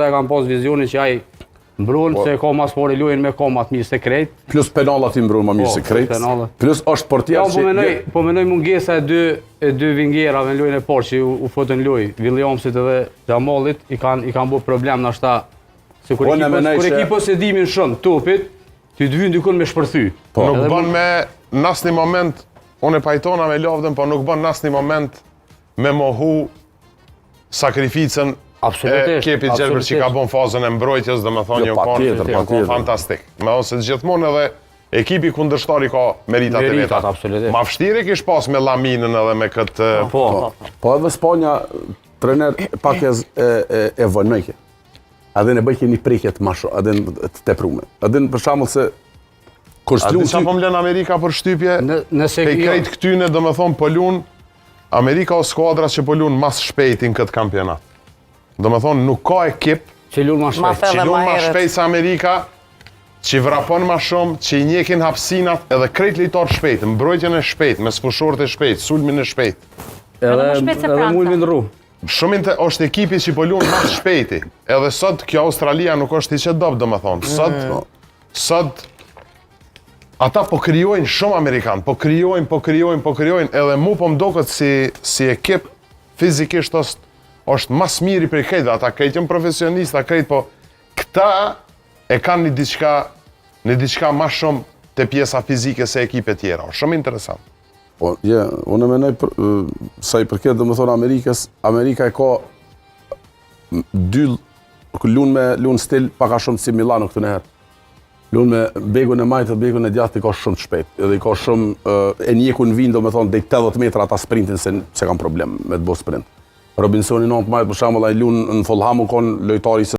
e kam pas vizionin që ai mbron se ka mas pore luajnë me komat mirë se krejt. Plus penallat i mbron më mirë se krejt. Plus është portier që... Po menoj mungesa e dy vingjerave në lojën e parë që u fotën lojë, Williamsit edhe Xhamallit, i kanë bërë problem nashta se kur ekipa se dimin shumë topit, ti të vjen dikon me shpërthy. Nuk bën me në një moment, unë e pajtona me lavdën, po nuk bën në një moment me mohu sakrificën e Kepit Gjelbër që ka bon fazën e mbrojtjes, dhe me thonë një konë fantastik. Me thonë se gjithmonë edhe ekipi kundërshtari ka meritat e veta. Ma vështirë kish pas me Laminën edhe me këtë... Po edhe Spanja, trener pak e vënëjke. Edhe në bëjke një prikjet ma shumë, edhe në të teprume. Edhe në për shambull se... A di qa po mlen Amerika për shtypje? Pe i krejt këtyne, dhe me thonë pëllun, Amerika o skuadra që pëllun mas shpejtin këtë kampionat. Do me thonë, nuk ka ekip që lunë ma shpejt se Amerika, që vrapon ma shumë, që i njekin hapsinat edhe krejt lejtar shpejt, mbrojtjen e shpejt, me sfushorët e shpejt, sulmin e shpejt. Edhe mullin ru. Shumë është ekipi që po lunë ma shpejti. Edhe sot, kjo Australia nuk është i që dobë, do me thonë. Sot, ata po kryojnë shumë Amerikanë, po kryojnë, edhe mu po mdokët si ekip fizikisht është mas miri për i krejtë, ata krejtë jënë profesionista, krejtë, po këta e kanë një diçka ma shumë të pjesa fizike se ekipe tjera, shumë interesant. Unë e menoj, sa i përket dhe më thonë Amerikës, Amerika e ka lunë stil paka shumë si Milano këtë nëherë. Lunë me begun e majtë dhe begun e djathë i ka shumë të shpejt, edhe i ka shumë, e njekun vinë, do me thonë, dhe 80 metra ata sprintin se kam problem me të bo sprint. Robinsoni 9 majtë për shambull, a i lunë në Fulham u konë lojtari